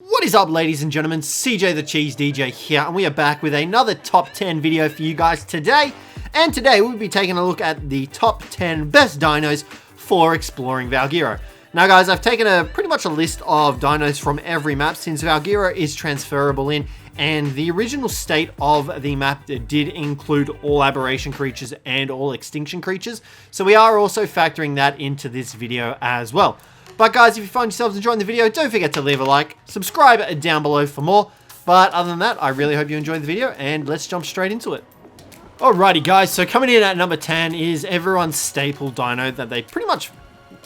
What is up, ladies and gentlemen? Cjthecheesedj here, and we are back with another top 10 video for you guys today. And today we'll be taking a look at the top 10 best dinos for exploring Valguero. Now guys, I've taken pretty much a list of dinos from every map since Valguero is transferable in, and the original state of the map did include all aberration creatures and all extinction creatures. So we are also factoring that into this video as well. But guys, if you find yourselves enjoying the video, don't forget to leave a like, subscribe down below for more. But other than that, I really hope you enjoyed the video, and let's jump straight into it. Alrighty guys, so coming in at number 10 is everyone's staple dino that they pretty much,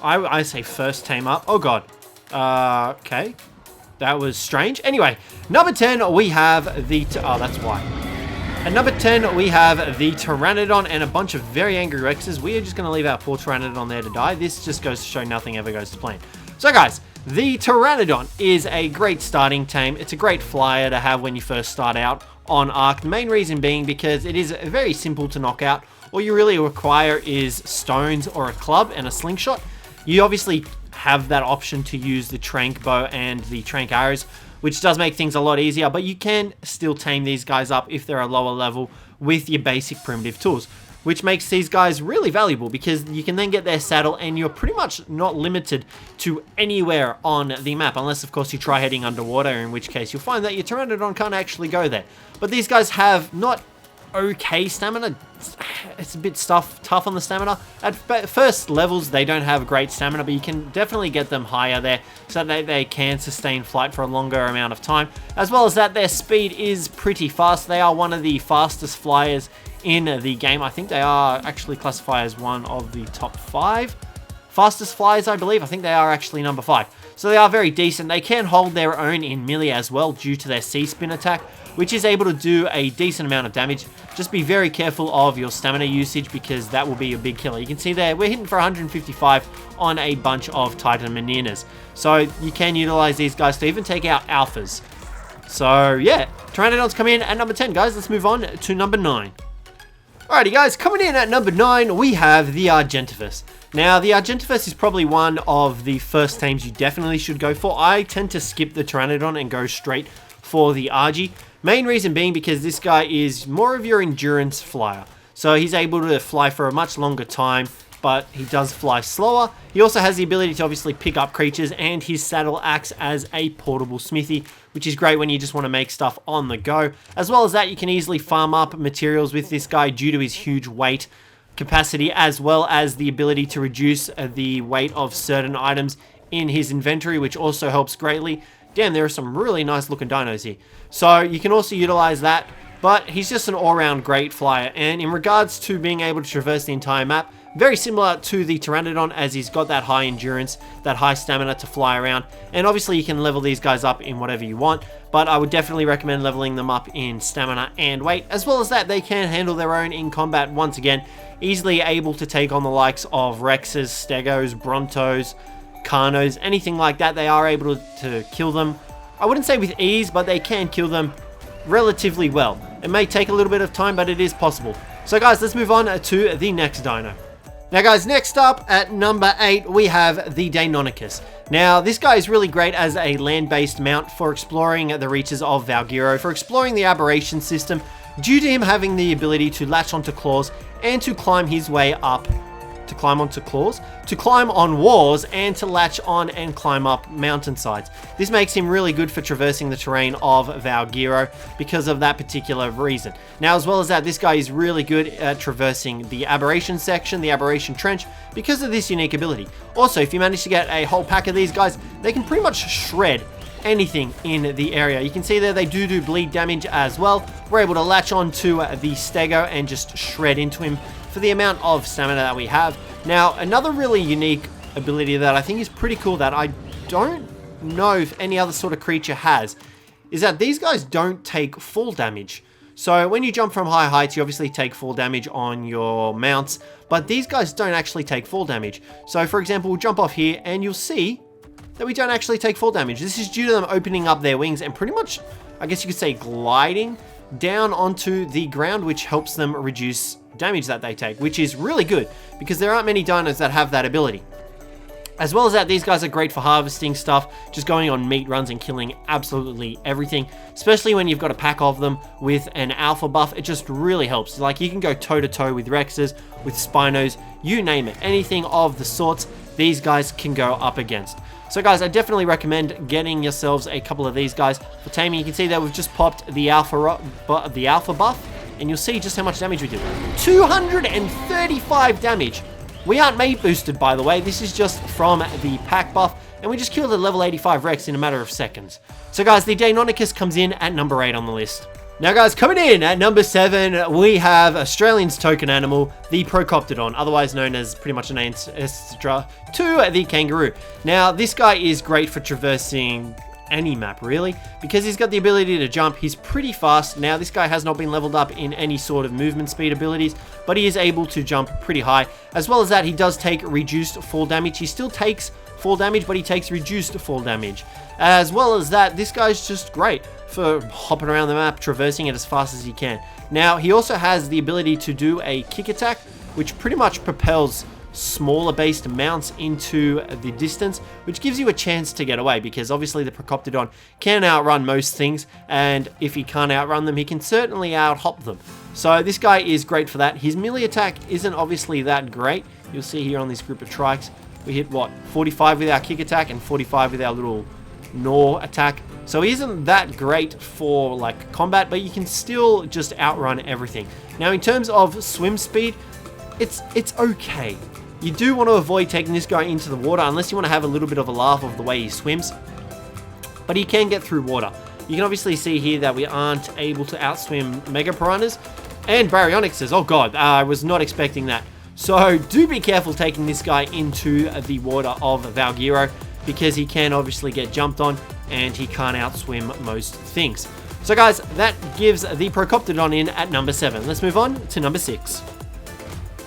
I say first tame up. Oh god. Okay. That was strange. Anyway, number 10 we have the, oh that's why. At number 10, we have the Pteranodon and a bunch of very angry Rexes. We are just going to leave our poor Pteranodon there to die. This just goes to show nothing ever goes to plan. So guys, the Pteranodon is a great starting tame. It's a great flyer to have when you first start out on Ark. The main reason being because it is very simple to knock out. All you really require is stones or a club and a slingshot. You obviously have that option to use the Trank Bow and the Trank Arrows, which does make things a lot easier, but you can still tame these guys up if they're a lower level with your basic primitive tools, which makes these guys really valuable because you can then get their saddle and you're pretty much not limited to anywhere on the map, unless of course you try heading underwater, in which case you'll find that your Pteranodon can't actually go there. But these guys have not okay stamina. It's a bit tough on the stamina. At first levels, they don't have great stamina, but you can definitely get them higher there so that they can sustain flight for a longer amount of time. As well as that, their speed is pretty fast. They are one of the fastest flyers in the game. I think they are actually classified as one of the top 5 fastest flyers, I believe. I think they are actually number 5. So they are very decent. They can hold their own in melee as well due to their C-spin attack, which is able to do a decent amount of damage. Just be very careful of your stamina usage because that will be a big killer. You can see there, we're hitting for 155 on a bunch of Titan Meninas. So you can utilize these guys to even take out alphas. So yeah, Pteranodons come in at number 10, guys. Let's move on to number 9. Alrighty guys, coming in at number 9, we have the Argentavis. Now, the Argentavis is probably one of the first tames you definitely should go for. I tend to skip the Pteranodon and go straight for the Argy. Main reason being because this guy is more of your endurance flyer. So he's able to fly for a much longer time, but he does fly slower. He also has the ability to obviously pick up creatures, and his saddle acts as a portable smithy, which is great when you just want to make stuff on the go. As well as that, you can easily farm up materials with this guy due to his huge weight capacity, as well as the ability to reduce the weight of certain items in his inventory, which also helps greatly. Damn, there are some really nice looking dinos here. So you can also utilize that, but he's just an all-round great flyer. And in regards to being able to traverse the entire map, very similar to the Pteranodon, as he's got that high endurance, that high stamina to fly around. And obviously you can level these guys up in whatever you want, but I would definitely recommend leveling them up in stamina and weight. As well as that, they can handle their own in combat once again, easily able to take on the likes of Rexes, Stegos, Brontos, Karnos, anything like that. They are able to kill them. I wouldn't say with ease, but they can kill them relatively well. It may take a little bit of time, but it is possible. So guys, let's move on to the next dino. Now guys, next up at number 8, we have the Deinonychus. Now this guy is really great as a land-based mount for exploring the reaches of Valguero, for exploring the aberration system, due to him having the ability to latch onto claws and to climb his way up. To climb onto claws, to climb on walls, and to latch on and climb up mountainsides. This makes him really good for traversing the terrain of Valguero because of that particular reason. Now, as well as that, this guy is really good at traversing the aberration section, the aberration trench, because of this unique ability. Also, if you manage to get a whole pack of these guys, they can pretty much shred anything in the area. You can see there they do bleed damage as well. We're able to latch on to the Stego and just shred into him for the amount of stamina that we have. Now, another really unique ability that I think is pretty cool that I don't know if any other sort of creature has, is that these guys don't take fall damage. So when you jump from high heights, you obviously take fall damage on your mounts, but these guys don't actually take fall damage. So for example, we'll jump off here and you'll see that we don't actually take fall damage. This is due to them opening up their wings and pretty much, I guess you could say, gliding down onto the ground, which helps them reduce damage that they take, which is really good because there aren't many dinos that have that ability. As well as that, these guys are great for harvesting stuff, just going on meat runs and killing absolutely everything, especially when you've got a pack of them with an alpha buff. It just really helps. Like, you can go toe-to-toe with Rexes, with Spinos, you name it. Anything of the sorts, these guys can go up against. So guys, I definitely recommend getting yourselves a couple of these guys. For taming, you can see that we've just popped the alpha buff, and you'll see just how much damage we did. 235 damage. We aren't mate boosted, by the way. This is just from the pack buff, and we just killed a level 85 Rex in a matter of seconds. So guys, the Deinonychus comes in at number 8 on the list. Now guys, coming in at number 7, we have Australian's token animal, the Procoptodon, otherwise known as pretty much an ancestor to the kangaroo. Now, this guy is great for traversing any map, really, because he's got the ability to jump. He's pretty fast. Now, this guy has not been leveled up in any sort of movement speed abilities, but he is able to jump pretty high. As well as that, he does take reduced fall damage. He still takes fall damage, but he takes reduced fall damage. As well as that, this guy's just great for hopping around the map, traversing it as fast as he can. Now, he also has the ability to do a kick attack, which pretty much propels smaller based mounts into the distance, which gives you a chance to get away, because obviously the Procoptodon can outrun most things, and if he can't outrun them, he can certainly out-hop them. So this guy is great for that. His melee attack isn't obviously that great. You'll see here on this group of trikes, we hit what, 45 with our kick attack and 45 with our little gnaw attack. So he isn't that great for like combat, but you can still just outrun everything. Now, in terms of swim speed, it's okay. You do want to avoid taking this guy into the water unless you want to have a little bit of a laugh of the way he swims, but he can get through water. You can obviously see here that we aren't able to outswim Mega Piranhas and Baryonyxes. Oh god, I was not expecting that. So do be careful taking this guy into the water of Valguero, because he can obviously get jumped on and he can't outswim most things. So guys, that gives the Procoptodon in at number 7. Let's move on to number 6.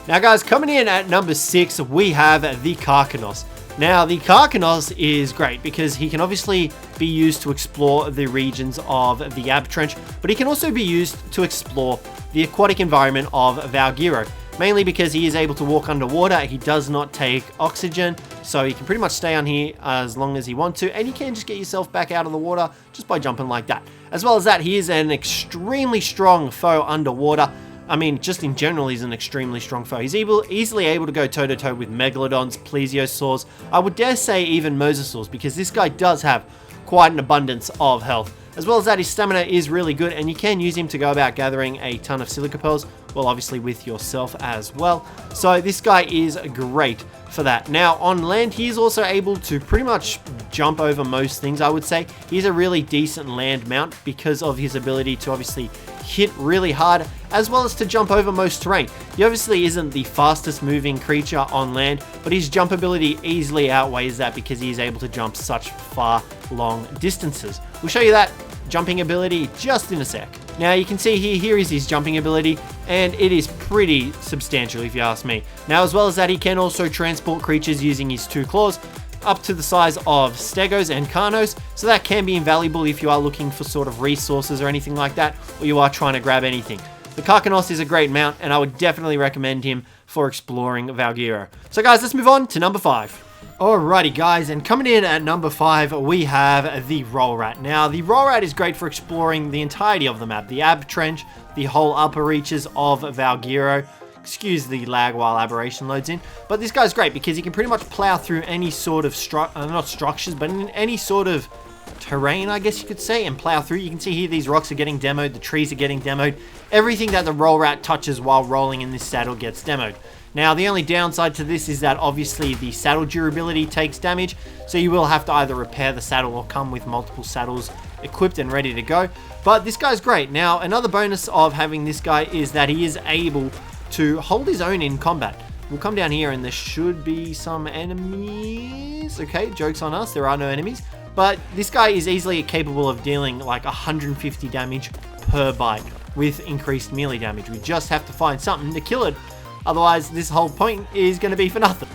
Now guys, coming in at number 6, we have the KARKINOS. Now, the KARKINOS is great because he can obviously be used to explore the regions of the Ab Trench, but he can also be used to explore the aquatic environment of Valguero, mainly because he is able to walk underwater. He does not take oxygen, so he can pretty much stay on here as long as he wants to, and you can just get yourself back out of the water just by jumping like that. As well as that, he is an extremely strong foe underwater. I mean, just in general, he's an extremely strong foe. He's easily able to go toe-to-toe with Megalodons, Plesiosaurs, I would dare say even Mosasaurs, because this guy does have quite an abundance of health. As well as that, his stamina is really good, and you can use him to go about gathering a ton of silica pearls, well, obviously with yourself as well. So this guy is great for that. Now, on land, he's also able to pretty much jump over most things, I would say. He's a really decent land mount because of his ability to obviously hit really hard, as well as to jump over most terrain. He obviously isn't the fastest moving creature on land, but his jump ability easily outweighs that because he is able to jump such far, long distances. We'll show you that jumping ability just in a sec. Now you can see here is his jumping ability, and it is pretty substantial if you ask me. Now, as well as that, he can also transport creatures using his 2 claws, up to the size of Stegos and Carnos, so that can be invaluable if you are looking for sort of resources or anything like that, or you are trying to grab anything. The KARKINOS is a great mount, and I would definitely recommend him for exploring Valguero. So guys, let's move on to number 5. Alrighty guys, and coming in at number 5, we have the Roll Rat. Now, the Roll Rat is great for exploring the entirety of the map, the Ab Trench, the whole upper reaches of Valguero. Excuse the lag while Aberration loads in, but this guy's great because he can pretty much plow through any sort of not structures, but in any sort of terrain, I guess you could say, and plow through. You can see here these rocks are getting demoed, the trees are getting demoed. Everything that the Roll Rat touches while rolling in this saddle gets demoed. Now, the only downside to this is that obviously the saddle durability takes damage, so you will have to either repair the saddle or come with multiple saddles equipped and ready to go. But this guy's great. Now, another bonus of having this guy is that he is able to hold his own in combat. We'll come down here and there should be some enemies. Okay, joke's on us, there are no enemies. But this guy is easily capable of dealing like 150 damage per bite with increased melee damage. We just have to find something to kill it. Otherwise, this whole point is going to be for nothing.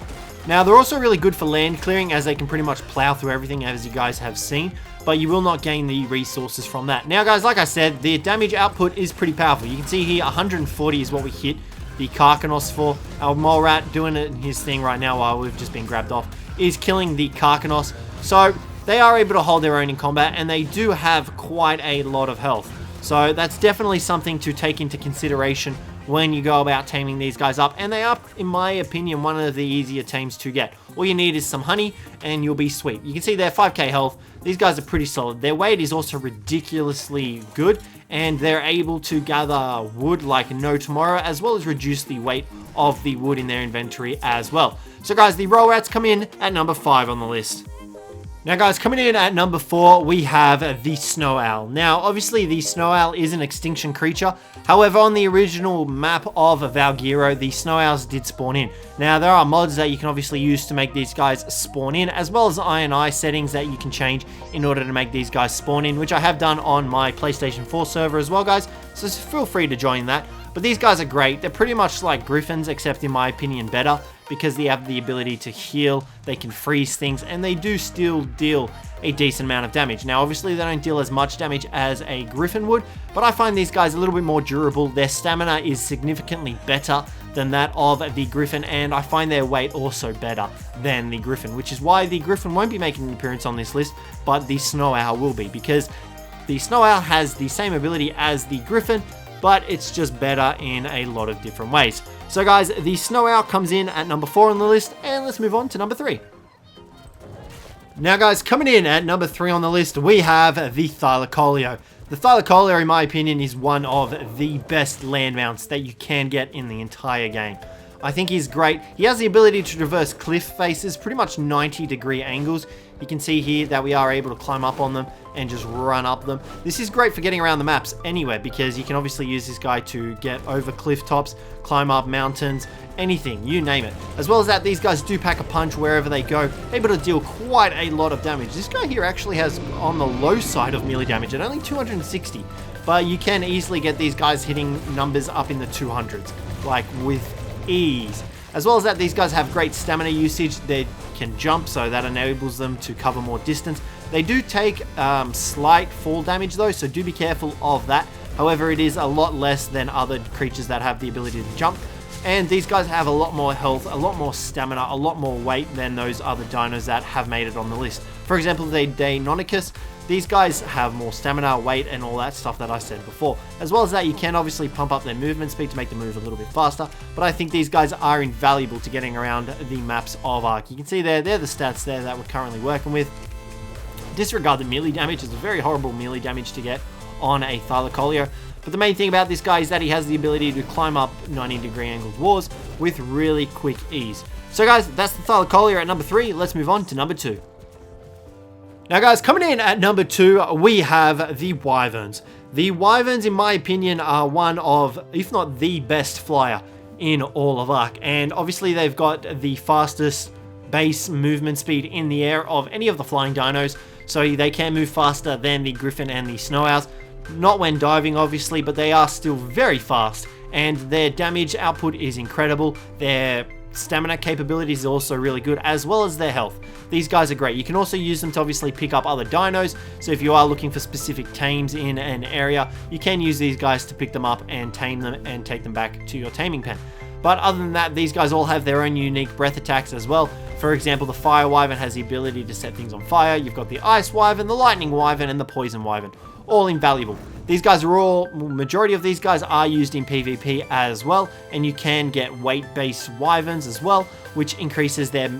Now, they're also really good for land clearing, as they can pretty much plow through everything, as you guys have seen, but you will not gain the resources from that. Now, guys, like I said, the damage output is pretty powerful. You can see here 140 is what we hit the KARKINOS for. Our Mole Rat doing his thing right now while we've just been grabbed off is killing the KARKINOS. So they are able to hold their own in combat, and they do have quite a lot of health. So that's definitely something to take into consideration when you go about taming these guys up, and they are, in my opinion, one of the easier tames to get. All you need is some honey and you'll be sweet. You can see they're 5k health. These guys are pretty solid. Their weight is also ridiculously good, and they're able to gather wood like no tomorrow, as well as reduce the weight of the wood in their inventory as well. So guys, the roll rats come in at number 5 on the list. Now guys, coming in at number 4, we have the Snow Owl. Now, obviously the Snow Owl is an extinction creature. However, on the original map of Valguero, the Snow Owls did spawn in. Now, there are mods that you can obviously use to make these guys spawn in, as well as INI settings that you can change in order to make these guys spawn in, which I have done on my PlayStation 4 server as well, guys. So feel free to join that. But these guys are great. They're pretty much like griffins, except in my opinion better, because they have the ability to heal, they can freeze things, and they do still deal a decent amount of damage. Now, obviously, they don't deal as much damage as a griffin would, but I find these guys a little bit more durable. Their stamina is significantly better than that of the griffin, and I find their weight also better than the griffin, which is why the griffin won't be making an appearance on this list, but the Snow Owl will be, because the Snow Owl has the same ability as the griffin, but it's just better in a lot of different ways. So guys, the Snow Owl comes in at number 4 on the list, and let's move on to number 3. Now guys, coming in at number 3 on the list, we have the Thylacoleo. The Thylacoleo, in my opinion, is one of the best land mounts that you can get in the entire game. I think he's great. He has the ability to traverse cliff faces, pretty much 90-degree angles. You can see here that we are able to climb up on them and just run up them. This is great for getting around the maps anywhere, because you can obviously use this guy to get over cliff tops, climb up mountains, anything, you name it. As well as that, these guys do pack a punch wherever they go, able to deal quite a lot of damage. This guy here actually has on the low side of melee damage at only 260, but you can easily get these guys hitting numbers up in the 200s, like with ease. As well as that, these guys have great stamina usage. They can jump, so that enables them to cover more distance. They do take slight fall damage though, so do be careful of that. However, it is a lot less than other creatures that have the ability to jump. And these guys have a lot more health, a lot more stamina, a lot more weight than those other dinos that have made it on the list. For example, the Deinonychus. These guys have more stamina, weight, and all that stuff that I said before. As well as that, you can obviously pump up their movement speed to make them move a little bit faster, but I think these guys are invaluable to getting around the maps of Ark. You can see they're the stats there that we're currently working with. Disregard the melee damage. It's a very horrible melee damage to get on a Thylacoleo. But the main thing about this guy is that he has the ability to climb up 90-degree angled walls with really quick ease. So guys, that's the Thylacoleo at number 3. Let's move on to number 2. Now guys, coming in at number 2, we have the Wyverns. The Wyverns, in my opinion, are one of, if not the best flyer in all of Ark. And obviously they've got the fastest base movement speed in the air of any of the flying dinos. So they can move faster than the Griffin and the Snow Owls. Not when diving, obviously, but they are still very fast. And their damage output is incredible. Their stamina capabilities is also really good, as well as their health. These guys are great. You can also use them to obviously pick up other dinos, so if you are looking for specific tames in an area, you can use these guys to pick them up and tame them and take them back to your taming pen. But other than that, these guys all have their own unique breath attacks as well. For example, the Fire Wyvern has the ability to set things on fire. You've got the Ice Wyvern, the Lightning Wyvern, and the Poison Wyvern. All invaluable. These guys are all, majority of these guys are used in PvP as well, and you can get weight-based wyverns as well, which increases their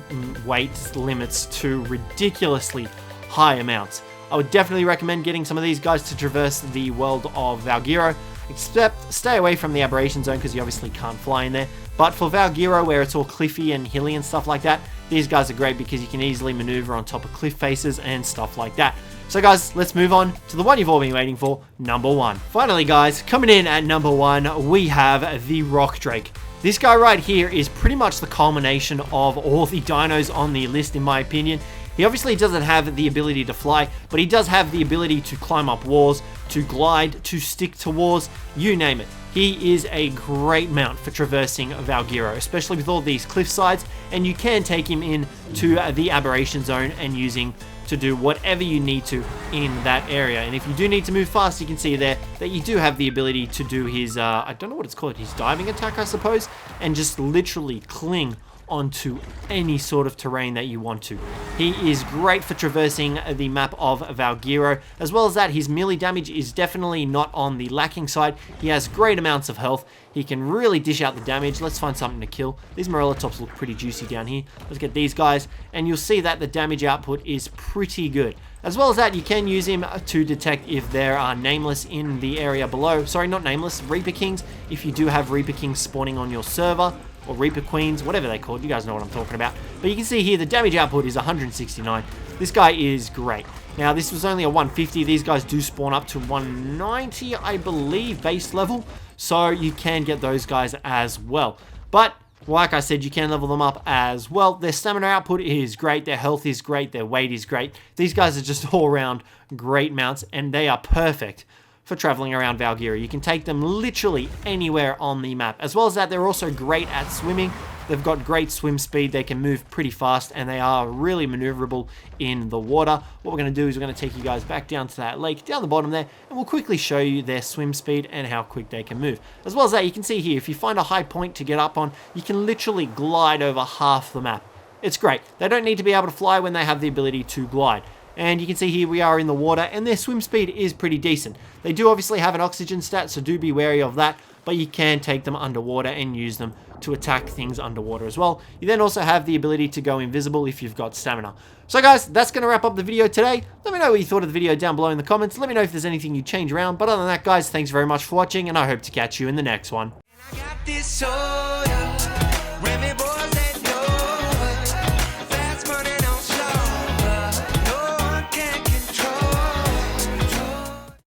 weight limits to ridiculously high amounts. I would definitely recommend getting some of these guys to traverse the world of Valguero, except stay away from the aberration zone because you obviously can't fly in there. But for Valguero, where it's all cliffy and hilly and stuff like that, these guys are great because you can easily maneuver on top of cliff faces and stuff like that. So guys, let's move on to the one you've all been waiting for, number 1. Finally guys, coming in at number 1, we have the Rock Drake. This guy right here is pretty much the culmination of all the dinos on the list, in my opinion. He obviously doesn't have the ability to fly, but he does have the ability to climb up walls, to glide, to stick to walls, you name it. He is a great mount for traversing Valguero, especially with all these cliff sides, and you can take him in to the aberration zone and using to do whatever you need to in that area. And if you do need to move fast, you can see there that you do have the ability to do his, I don't know what it's called, his diving attack, I suppose, and just literally cling onto any sort of terrain that you want to. He is great for traversing the map of Valguero. As well as that, his melee damage is definitely not on the lacking side. He has great amounts of health. He can really dish out the damage. Let's find something to kill. These Morellatops look pretty juicy down here. Let's get these guys, and you'll see that the damage output is pretty good. As well as that, you can use him to detect if there are Nameless in the area below. Sorry, not Nameless, Reaper Kings. If you do have Reaper Kings spawning on your server, or Reaper Queens, whatever they're called, you guys know what I'm talking about. But you can see here, the damage output is 169. This guy is great. Now, this was only a 150. These guys do spawn up to 190, I believe, base level. So you can get those guys as well. But like I said, you can level them up as well. Their stamina output is great. Their health is great. Their weight is great. These guys are just all around great mounts, and they are perfect for traveling around Valguero. You can take them literally anywhere on the map. As well as that, they're also great at swimming. They've got great swim speed. They can move pretty fast, and they are really maneuverable in the water. What we're going to do is we're going to take you guys back down to that lake, down the bottom there, and we'll quickly show you their swim speed and how quick they can move. As well as that, you can see here, if you find a high point to get up on, you can literally glide over half the map. It's great. They don't need to be able to fly when they have the ability to glide. And you can see here we are in the water, and their swim speed is pretty decent. They do obviously have an oxygen stat, so do be wary of that, but you can take them underwater and use them to attack things underwater as well. You then also have the ability to go invisible if you've got stamina. So guys, that's going to wrap up the video today. Let me know what you thought of the video down below in the comments. Let me know if there's anything you change around. But other than that, guys, thanks very much for watching, and I hope to catch you in the next one.